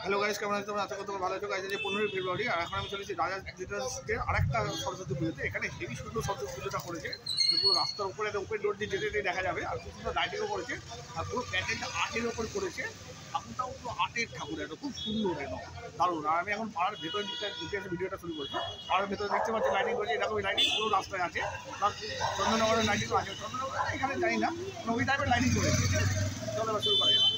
Hello guys, কেমন আছো তোমরা? আশা করি তোমরা ভালো আছো। গাইস, আজ 15 ফেব্রুয়ারি আর এখন আমি চলেছি রাজা দিনের আরেকটা সরস্বতী পুজোতে। এখানে হেভি সুন্দর সরস্বতী পুজোটা করেছে। পুরো রাস্তার উপরে একটা ওপেন রোড দিয়ে যেতে যেতে দেখা যাবে। আর খুব সুন্দর লাইটিংও করেছে। আর পুরো প্যান্ডেলটা আর্টের ওপর করেছে। ঠাকুরটাও পুরো আর্টের ঠাকুর, একটা খুব সুন্দর একদম দারুণ। আর আমি এখন পাড়ার ভেতরের দিকটা ঢুকে এসে ভিডিওটা শুরু করছি। পাড়ার ভেতরে দেখতে পাচ্ছি লাইটিং করেছে। এরকম লাইটিং পুরো রাস্তায় আছে। প্লাস চন্দ্রনগরের লাইটিংও আছে। চন্দ্রনগর এখানে জানি না, ওই টাইপের লাইটিং করেছে। চলো এবার শুরু করা যাবে।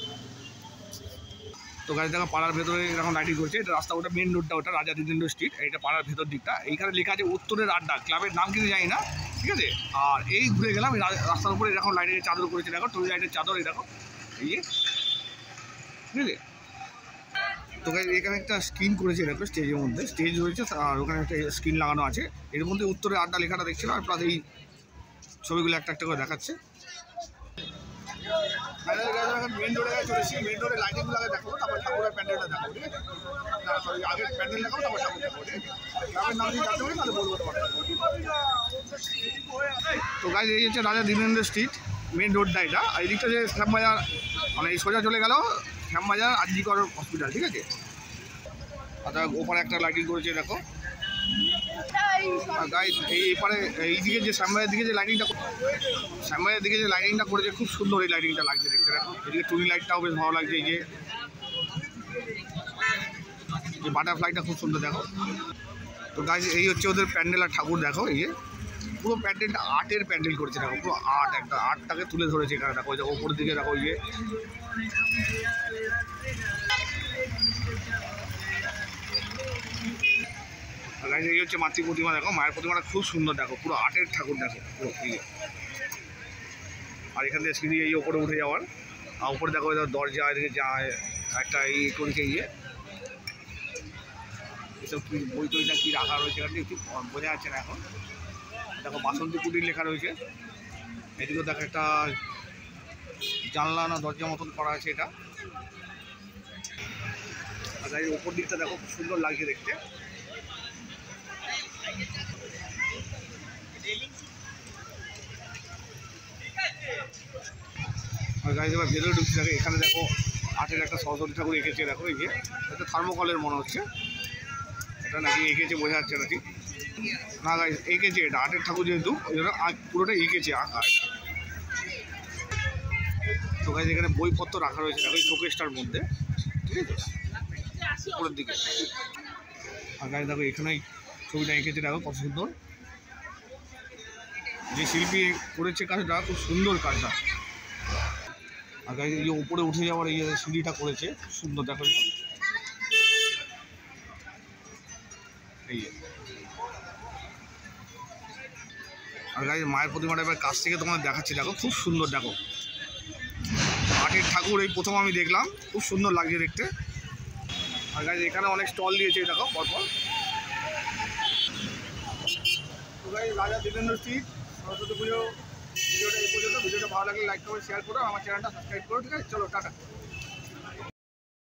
তো গাড়ি দেখা পাড়ার ভেতরে এরকম লাইটিং করছে। এটা রাস্তা, ওটা মেন রোডটা, ওটা রাজা দ্বিজেন্দ্র স্ট্রিট। এইটা পাড়ার ভেতর দিকটা। এইখানে লেখা আছে উত্তরের আড্ডা, ক্লাবের নাম কিন্তু জানি না, ঠিক আছে। আর এই ঘুরে গেলাম রাস্তার উপরে এরকম লাইটের চাদর করেছে, দেখো টুরি লাইটের চাদর, এরকম এই যে, ঠিক আছে। তো গাড়ি এখানে একটা স্ক্রিন করেছে, দেখো স্টেজের মধ্যে স্টেজ রয়েছে আর ওখানে একটা স্ক্রিন লাগানো আছে। এর মধ্যে উত্তরের আড্ডা লেখাটা দেখছিল। আর প্লাস এই ছবিগুলো একটা একটা করে দেখাচ্ছে। মেন রোডে চলেছি, মেন রোডে লাইটিংগুলো আগে দেখাবো, তারপর ঠাকুরের প্যান্ডেলটা দেখাবো, ঠিক আছে। না সরি, আগে প্যান্ডেল দেখাবো, তারপর ঠাকুর দেখাবো, ঠিক আছে। গ্রামের নাম যদি জানতে পারি তাহলে বলবো তোমার। তো গাইজ, এই হচ্ছে রাজা দ্বিজেন্দ্র স্ট্রিট, মেন রোডটা এটা। আর এই দিকটা যে শ্যামবাজার, মানে এই সোজা চলে গেল শ্যামবাজার আরজিকর হসপিটাল, ঠিক আছে। আর ওপারে একটা লাইটিং করেছে, দেখো। আর গাইজ এইপারে এইদিকে যে শ্যামবাজার দিকে যে লাইটিংটা, শ্যামবাজার দিকে যে লাইটিংটা করেছে, খুব সুন্দর এই লাইটিংটা লাগছে দেখতে, দেখো। এদিকে টুনি লাইটটাও বেশ ভালো লাগছে। এই যে বাটারফ্লাইটা খুব সুন্দর, দেখো। তো গাইজ, এই হচ্ছে ওদের প্যান্ডেল আর ঠাকুর, দেখো। এই যে পুরো প্যান্ডেলটা আর্টের প্যান্ডেল করেছে, দেখো। পুরো আর্ট, একটা আর্টটাকে তুলে ধরেছে এখানে, দেখো। ওই যে ওপরের দিকে দেখো, ওই যে গাইজ, এই হচ্ছে মাতৃ প্রতিমা, দেখো। মায়ের প্রতিমাটা খুব সুন্দর, দেখো। পুরো আর্টের ঠাকুর, দেখো পুরো। এই যে, আর এখান থেকে সিঁড়ি এই ওপরে উঠে যাওয়ার। আর উপরে দেখো দরজা, এদিকে যায় একটা এই করেছে। এই যে এসব কী বই টইটা কী রাখা রয়েছে এখানে একটু বোঝা যাচ্ছে না এখন। দেখো বাসন্তী কুটির লেখা রয়েছে। এদিকেও দেখো একটা জানলা না দরজা মতন করা আছে এটা। আর গাড়ির ওপর দিকটা দেখো, খুব সুন্দর লাগছে দেখতে। আর গাড়ি এবার ভেতরে ঢুকছে, দেখো। এখানে দেখো আর্টের একটা সরস্বতী ঠাকুর এঁকেছে, দেখো। এই যে এটা থার্মোকলের মনে হচ্ছে, এটা নাকি এঁকেছে বোঝা যাচ্ছে না ঠিক। না গাইজ, এঁকেছে, এটা আর্টের ঠাকুর যেহেতু, ওই জন্য পুরোটা এঁকেছে, আঁকা এটা। তো গাইজ, এখানে বইপত্র রাখা রয়েছে, দেখো, এই শোকেসটার মধ্যে, ঠিক আছে, উপরের দিকে। আর গাইজ দেখো, এখানেই ছবিটা এঁকেছে, দেখো কত সুন্দর। যে শিল্পী করেছে কাজটা, খুব সুন্দর কাজটা। আর গাইজ, এই যে উপরে উঠে যাওয়ার এই সিঁড়িটা করেছে, খুব সুন্দর, দেখো। এই আর গাইজ, মায়ের প্রতিমাটা এবার কাছ থেকে তোমাদের দেখাচ্ছি, দেখো। খুব সুন্দর, দেখো। আর্টের ঠাকুর এই প্রথম আমি দেখলাম, খুব সুন্দর লাগছে দেখতে। আর গাইজ, এখানে অনেক স্টল দিয়েছে, দেখো পরপর। তো গাইজ, রাজা দ্বিজেন্দ্র স্ট্রিট সরস্বতী পুজো ভিডিওটা এই পর্যন্ত। ভিডিওটা ভালো লাগলে লাইক করে শেয়ার করো, আমার চ্যানেলটা সাবস্ক্রাইব করো, ঠিক আছে। চলো টাটা।